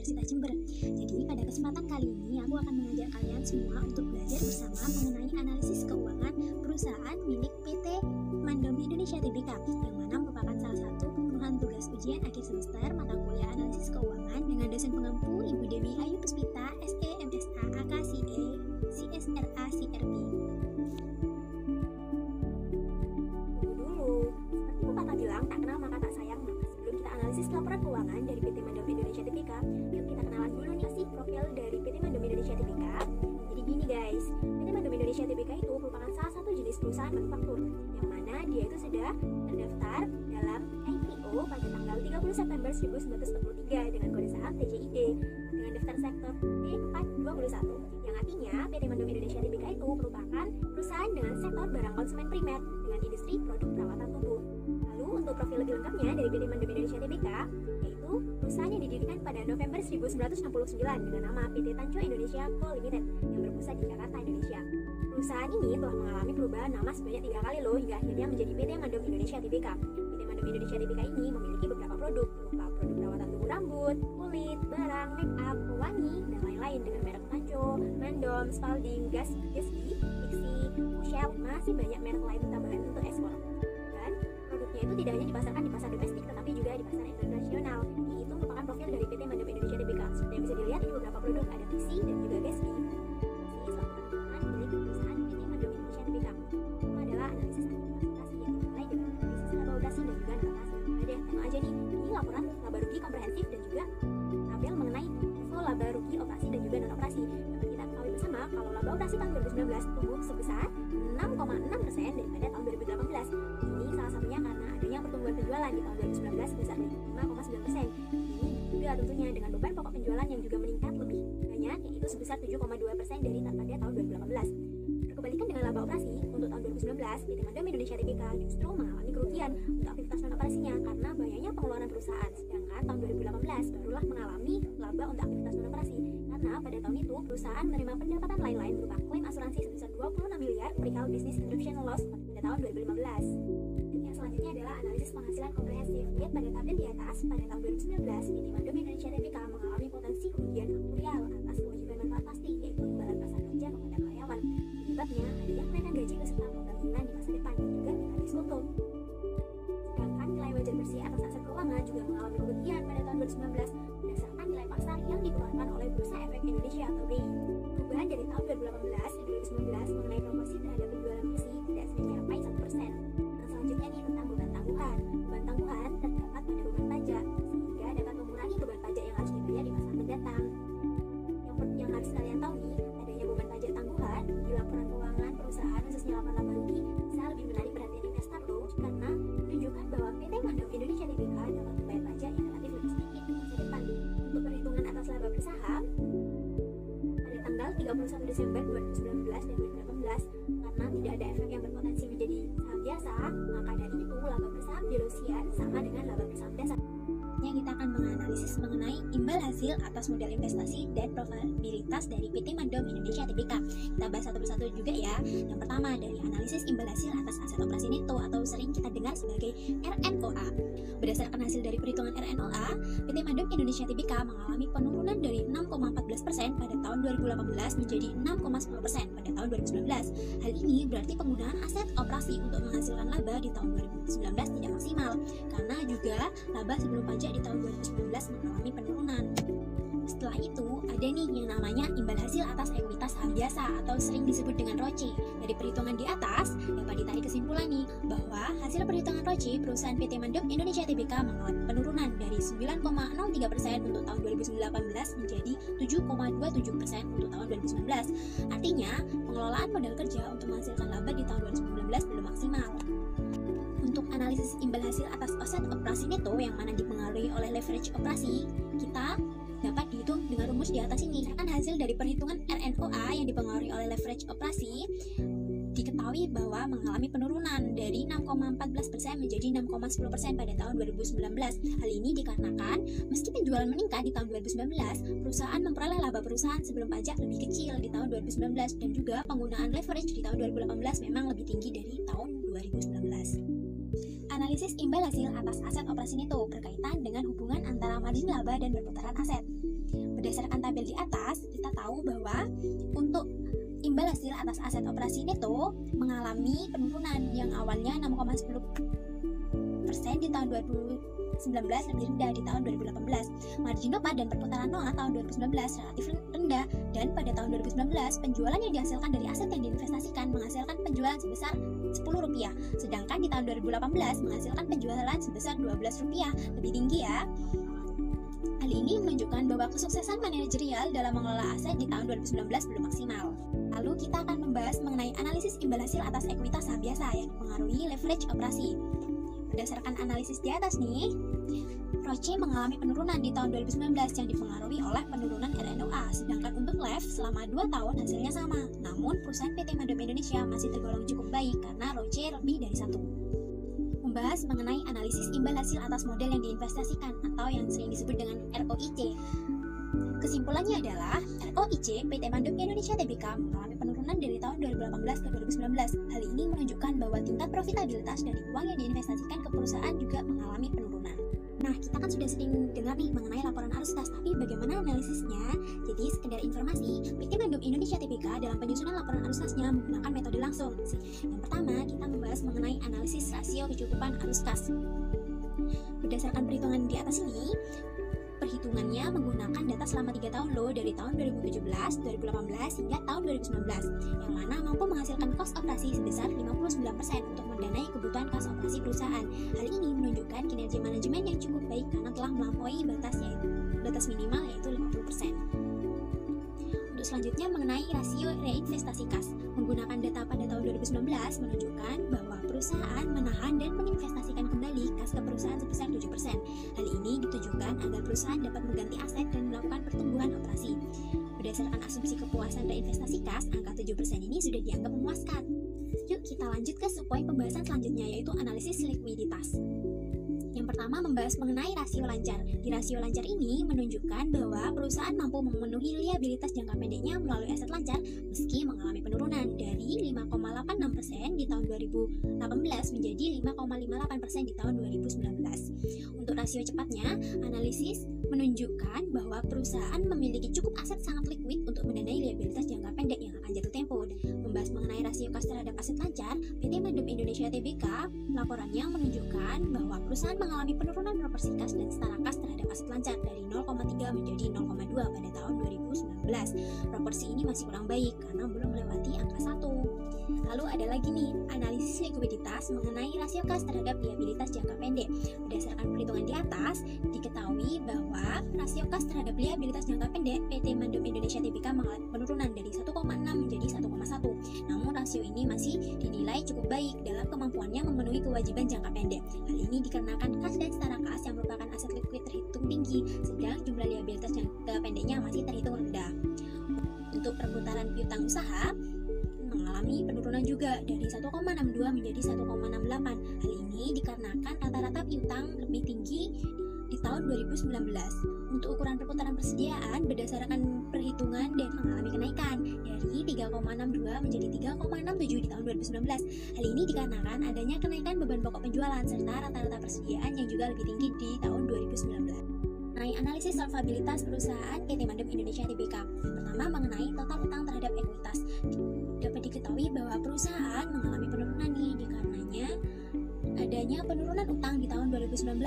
Universitas Jember. Jadi pada kesempatan kali ini aku akan mengajak kalian semua untuk belajar bersama mengenai analisis keuangan perusahaan milik PT Mandom Indonesia Tbk, yang mana merupakan salah satu pemenuhan tugas ujian akhir semester mata kuliah analisis keuangan dengan dosen pengampu Ibu Dewi Ayu Puspita, SE, MSA, AK, CE, CSRA, CRP. Seperti pepatah bilang, tak kenal maka tak sayang. Maka sebelum kita analisis laporan keuangan dari PT Mandom Indonesia Tbk, yuk kita kenalan dulu nih sih profil dari PT Mandom Indonesia Tbk. Jadi gini guys, PT Mandom Indonesia Tbk itu merupakan salah satu jenis perusahaan manufaktur, yang mana dia itu sudah terdaftar dalam IPO pada tanggal 30 September 1943 dengan kode saham TJID dengan daftar sektor D421, yang artinya PT Mandom Indonesia Tbk itu merupakan perusahaan dengan sektor barang konsumen primer dengan industri produk perawatan tubuh. Lalu untuk profil lebih lengkapnya dari PT Mandom Indonesia Tbk, yaitu perusahaan yang didirikan pada November 1969 dengan nama PT Tanco Indonesia Co Limited yang berpusat di Jakarta, Indonesia. Perusahaan ini telah mengalami perubahan nama sebanyak 3 kali loh hingga akhirnya menjadi PT Mandom Indonesia Tbk. PT Mandom Indonesia Tbk ini memiliki beberapa produk berupa produk perawatan tubuh rambut, kulit, barang, make up, pewangi, dan lain-lain dengan merek Tanco, Mandom, Spalding, Gatsby, Pixi, Shell, masih banyak merek lain tambahan untuk ekspor. Dan produknya itu tidak hanya dipasarkan di pasar domestik tetapi juga di pasar internasional. Ini itu merupakan profil dari PT Mandom Indonesia Tbk. Seperti yang bisa dilihat ini beberapa produk, ada Pixi dan juga Gatsby. Milik perusahaan PT Mandom Indonesia Tbk. Pertama adalah analisis aktivitas operasi, yang dimulai dengan analisis laba operasi dan juga nota hasil. Nah deh, tengok aja nih, ini laporan laba rugi komprehensif dan juga tabel mengenai info laba rugi operasi dan juga non operasi. Dapat kita ketahui bersama kalau laba operasi tahun 2019 tumbuh sebesar 6,6% daripada tahun 2018. Ini salah satunya karena adanya pertumbuhan penjualan di tahun 2019 sebesar 5,9%. Ini juga tentunya dengan beban pokok penjualan yang juga meningkat lebih banyak, yaitu sebesar 7,2% dari pada tahun 2018. Berkebalikan dengan laba operasi, untuk tahun 2019, PT Mandom Indonesia Tbk justru mengalami kerugian untuk aktivitas non operasinya karena banyaknya pengeluaran perusahaan. Sedangkan tahun 2018 barulah mengalami laba untuk aktivitas non operasi karena pada tahun itu perusahaan menerima pendapatan lain-lain berupa klaim asuransi sebesar 26 miliar perihal business interruption loss pada tahun 2015. Dan yang selanjutnya adalah analisis penghasilan komprehensif. Lihat pada tabel di atas, pada tahun 2019 PT Mandom Indonesia Tbk mengalami potensi kerugian aktuarial atas kewajiban manfaat pasti, yaitu imbalan masa kerja kepada karyawan. Penyebabnya adanya kenaikan gaji beserta pembangunan di masa depan dan juga mekanisme untung. Sedangkan nilai wajar bersih atas aset keuangan juga mengalami kerugian pada tahun 2019 berdasarkan nilai pasar yang dikeluarkan oleh Bursa Efek Indonesia atau BI. Perubahan dari tahun 2018 dan 2019 mengenai proporsi terhadap penjualan bersih tidak mencapai 1%. Yang selanjutnya nih tentang beban tangguhan. Beban tangguhan terdapat pada beban pajak sehingga dapat mengurangi beban pajak yang harus dibayar di masa mendatang. Yang harus kalian tahu nih, adanya beban pajak tangguhan di laporan keuangan perusahaan khususnya laporan laba rugi bisa lebih menarik perhatian investor loh, karena menunjukkan bahwa PT Mandom Indonesia Tbk dapat membayar pajak yang relatif lebih sedikit di masa depan. Untuk perhitungan atas laba bersaham pada tanggal 31 Desember 2019 dan 2018, karena tidak ada efek yang berpotensi menjadi saham biasa, maka dari itu laba bersaham di Rusia sama dengan laba bersaham dasar. Kita akan menganalisis mengenai imbal hasil atas modal investasi dan profitabilitas dari PT Mandom Indonesia Tbk. Kita bahas satu persatu juga ya. Yang pertama dari analisis imbal hasil atas aset operasi neto atau sering kita dengar sebagai RNOA. Berdasarkan hasil dari perhitungan RNOA, PT Mandom Indonesia Tbk mengalami penurunan dari 6,14% pada tahun 2018 menjadi 6,10% pada tahun 2019. Hal ini berarti penggunaan aset operasi untuk menghasilkan laba di tahun 2019 tidak maksimal, karena juga laba sebelum pajak di tahun 2019 mengalami penurunan. Setelah itu, ada nih yang namanya imbal hasil atas ekuitas saham biasa atau sering disebut dengan ROCE. Dari perhitungan di atas, dapat ditarik kesimpulan nih bahwa hasil perhitungan ROCE perusahaan PT Mandom Indonesia Tbk mengalami penurunan dari 9,03% untuk tahun 2018 menjadi 7,27% untuk tahun 2019. Artinya, pengelolaan modal kerja untuk menghasilkan laba di tahun 2019 belum maksimal. Untuk analisis imbal hasil atas aset operasi neto yang mana dipengaruhi oleh leverage operasi, kita dapat dihitung dengan rumus di atas ini. Kan hasil dari perhitungan RNOA yang dipengaruhi oleh leverage operasi diketahui bahwa mengalami penurunan dari 6,14% menjadi 6,10% pada tahun 2019. Hal ini dikarenakan meski penjualan meningkat di tahun 2019, perusahaan memperoleh laba perusahaan sebelum pajak lebih kecil di tahun 2019 dan juga penggunaan leverage di tahun 2018 memang lebih tinggi dari tahun 2019. Analisis imbal hasil atas aset operasi neto berkaitan dengan hubungan antara margin laba dan perputaran aset. Berdasarkan tabel di atas, kita tahu bahwa untuk imbal hasil atas aset operasi neto mengalami penurunan yang awalnya 6,10% di tahun 2019 lebih rendah di tahun 2018. Margin OPA dan perputaran NOA tahun 2019 relatif rendah, dan pada tahun 2019 penjualan yang dihasilkan dari aset yang diinvestasikan menghasilkan penjualan sebesar Rp10, sedangkan di tahun 2018 menghasilkan penjualan sebesar Rp12, lebih tinggi ya. Hal ini menunjukkan bahwa kesuksesan manajerial dalam mengelola aset di tahun 2019 belum maksimal. Lalu kita akan membahas mengenai analisis imbal hasil atas ekuitas saham biasa yang dipengaruhi leverage operasi. Berdasarkan analisis di atas nih, ROCE mengalami penurunan di tahun 2019 yang dipengaruhi oleh penurunan RNOA, sedangkan untuk LEV selama 2 tahun hasilnya sama. Namun perusahaan PT Mandop Indonesia masih tergolong cukup baik karena ROCE lebih dari 1. Membahas mengenai analisis imbal hasil atas modal yang diinvestasikan atau yang sering disebut dengan ROIC. Kesimpulannya adalah ROIC PT Mandop Indonesia Tbk mengalami penurunan dari tahun 2018 ke 2019. Hal ini menunjukkan bahwa tingkat profitabilitas dari uang yang diinvestasikan ke perusahaan juga mengalami penurunan. Nah, kita kan sudah sering dengar nih mengenai laporan arus kas, tapi bagaimana analisisnya? Jadi, sekedar informasi, PT Mandop Indonesia Tbk dalam penyusunan laporan arus kasnya menggunakan metode langsung. Yang pertama, kita membahas mengenai analisis rasio kecukupan arus kas. Berdasarkan perhitungan di atas ini, perhitungannya menggunakan data selama 3 tahun loh, dari tahun 2017, 2018 hingga tahun 2019, yang mana mampu menghasilkan kos operasi sebesar 59% untuk mendanai kebutuhan kas operasi perusahaan. Hal ini menunjukkan kinerja manajemen yang cukup baik karena telah melampaui batas minimal yaitu 50%. Untuk selanjutnya mengenai rasio reinvestasi kas, menggunakan data pada tahun 2019 menunjukkan bahwa perusahaan menahan dan menginvestasikan kembali kas ke perusahaan sebesar 7%. Hal ini ditujukan agar perusahaan dapat mengganti aset dan melakukan pertumbuhan operasi. Berdasarkan asumsi kepuasan reinvestasi kas, angka 7% ini sudah dianggap memuaskan. Yuk kita lanjut ke poin pembahasan selanjutnya, yaitu analisis likuiditas. Yang pertama membahas mengenai rasio lancar. Di rasio lancar ini menunjukkan bahwa perusahaan mampu memenuhi liabilitas jangka pendeknya melalui aset lancar meski mengalami penurunan dari 5,86% di tahun 2018 menjadi 5,58% di tahun 2019. Untuk rasio cepatnya, analisis menunjukkan bahwa perusahaan memiliki cukup aset sangat liquid untuk mendanai liabilitas jangka pendek yang akan jatuh tempo. Membahas mengenai rasio kas terhadap aset lancar, PT Mandop Indonesia Tbk laporannya menunjukkan bahwa perusahaan mengalami penurunan proporsi kas dan setara kas terhadap aset lancar dari 0,3 menjadi 0,2 pada tahun 2019. Proporsi ini masih kurang baik karena belum melewati angka 1. Lalu ada lagi nih, analisis likuiditas mengenai rasio kas terhadap liabilitas jangka pendek. Berdasarkan perhitungan di atas, diketahui bahwa rasio kas terhadap liabilitas jangka pendek PT Mandop Indonesia Tbk mengalami penurunan dari 1,6 menjadi 1,1. Namun rasio ini masih dinilai cukup baik dalam kemampuannya memenuhi kewajiban jangka pendek. Hal ini dikarenakan kas dan setara kas yang merupakan aset likuid terhitung tinggi, sedang jumlah liabilitas jangka pendeknya masih terhitung rendah. Untuk perputaran piutang usaha mengalami penurunan juga dari 1,62 menjadi 1,68. Hal ini dikarenakan rata-rata piutang lebih tinggi di tahun 2019. Untuk ukuran perputaran persediaan berdasarkan perhitungan dan mengalami kenaikan dari 3,62 menjadi 3,67 di tahun 2019. Hal ini dikarenakan adanya kenaikan beban pokok penjualan serta rata-rata persediaan yang juga lebih tinggi di tahun 2019. Mengenai analisis solvabilitas perusahaan PT Mandop Indonesia Tbk. Pertama mengenai total utang terhadap ekuitas. Dapat diketahui bahwa perusahaan mengalami penurunan nih dikarenanya adanya penurunan utang di tahun 2019.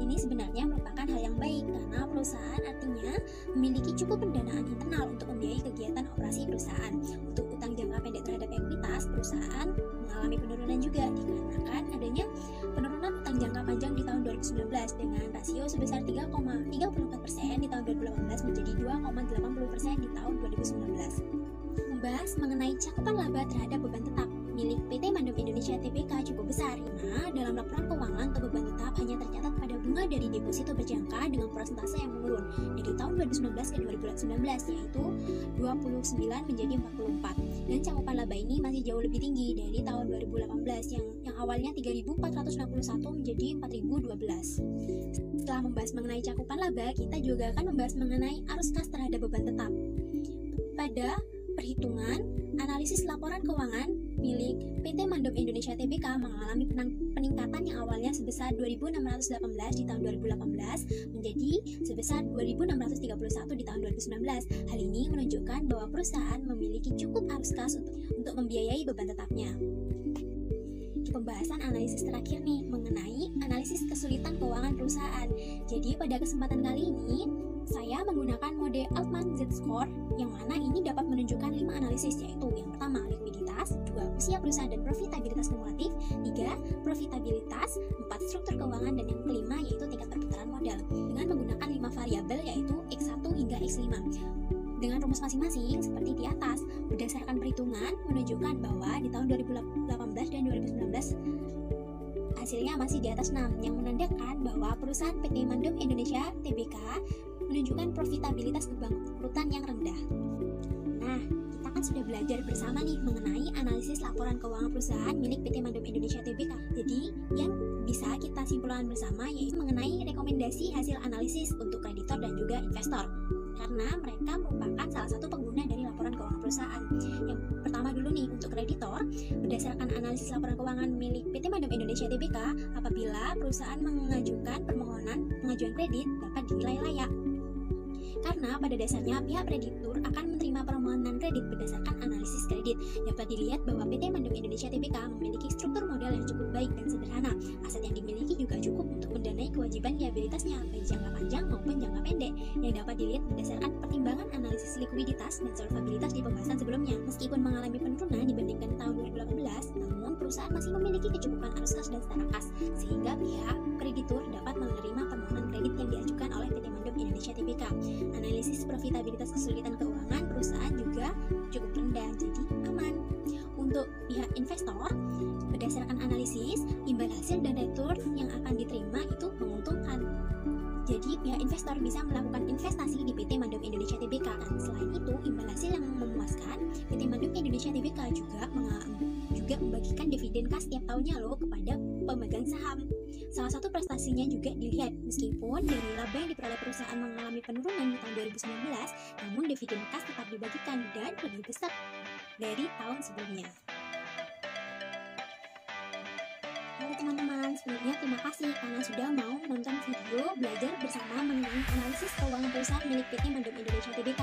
Ini sebenarnya merupakan hal yang baik karena perusahaan artinya memiliki cukup pendanaan internal untuk membiayai kegiatan operasi perusahaan. Untuk utang jangka pendek terhadap ekuitas, perusahaan mengalami penurunan juga dikarenakan adanya penurunan utang jangka panjang di tahun 2019 dengan rasio sebesar 3,34% di tahun 2018 menjadi 2,80% di tahun 2019. Membahas mengenai cakupan laba terhadap beban tetap milik PT Mandop Indonesia Tbk cukup besar, karena dalam laporan keuangan untuk beban tetap hanya tercatat pada bunga dari deposito berjangka dengan persentase yang menurun dari tahun 2019 ke 2019 yaitu 29 menjadi 44, dan cakupan laba ini masih jauh lebih tinggi dari tahun 2018 yang awalnya 3.461 menjadi 4.012. Setelah membahas mengenai cakupan laba, kita juga akan membahas mengenai arus kas terhadap beban tetap. Pada perhitungan analisis laporan keuangan milik PT Mandop Indonesia Tbk mengalami peningkatan yang awalnya sebesar 2.618 di tahun 2018 menjadi sebesar 2.631 di tahun 2019. Hal ini menunjukkan bahwa perusahaan memiliki cukup arus kas untuk membiayai beban tetapnya. Di pembahasan analisis terakhir nih mengenai analisis kesulitan keuangan perusahaan. Jadi pada kesempatan kali ini saya menggunakan mode Altman Z-Score yang mana ini dapat menunjukkan 5 analisis, yaitu yang pertama likuiditas, 2 usia perusahaan dan profitabilitas kumulatif, 3 profitabilitas, 4 struktur keuangan, dan yang kelima yaitu tingkat perputaran modal dengan menggunakan 5 variabel yaitu X1 hingga X5 dengan rumus masing-masing seperti di atas. Berdasarkan perhitungan menunjukkan bahwa di tahun 2018 dan 2019 hasilnya masih di atas 6 yang menandakan bahwa perusahaan PT Mandop Indonesia Tbk menunjukkan profitabilitas kebangkrutan yang rendah. Nah, kita kan sudah belajar bersama nih mengenai analisis laporan keuangan perusahaan milik PT Mandop Indonesia Tbk. Jadi, yang bisa kita simpulkan bersama yaitu mengenai rekomendasi hasil analisis untuk kreditor dan juga investor. Karena mereka merupakan salah satu pengguna dari laporan keuangan perusahaan. Yang pertama dulu nih, untuk kreditor, berdasarkan analisis laporan keuangan milik PT Mandop Indonesia Tbk, apabila perusahaan mengajukan pengajuan kredit dapat dinilai layak. Karena pada dasarnya pihak kreditur akan menerima permohonan kredit berdasarkan analisis kredit. Dapat dilihat bahwa PT Mandop Indonesia Tbk memiliki struktur modal yang cukup baik dan sederhana. Aset yang dimiliki juga cukup untuk mendanai kewajiban liabilitasnya baik jangka panjang maupun jangka pendek, yang dapat dilihat berdasarkan pertimbangan analisis likuiditas dan solvabilitas di pembahasan sebelumnya. Meskipun mengalami penurunan dibandingkan tahun 2018, namun perusahaan masih memiliki kecukupan arus kas dan setara kas, sehingga pihak kreditur dapat menerima permohonan kredit yang diajukan oleh PT Mandop Indonesia Tbk. Analisis profitabilitas kesulitan keuangan perusahaan juga cukup rendah, jadi aman. Untuk pihak investor, berdasarkan analisis, imbal hasil dan return yang akan diterima itu menguntungkan. Jadi pihak investor bisa melakukan investasi di PT Mandop Indonesia Tbk. Dan selain itu, imbal hasil yang memuaskan, PT Mandop Indonesia Tbk juga membagikan dividen kas setiap tahunnya loh kepada pemegang saham. Salah satu prestasinya juga dilihat, meskipun dari laba yang diperoleh perusahaan mengalami penurunan di tahun 2019, namun dividen kas tetap dibagikan dan lebih besar dari tahun sebelumnya. Halo teman-teman, sebelumnya terima kasih karena sudah mau menonton video belajar bersama mengenai analisis keuangan perusahaan milik PT Mandop Indonesia Tbk.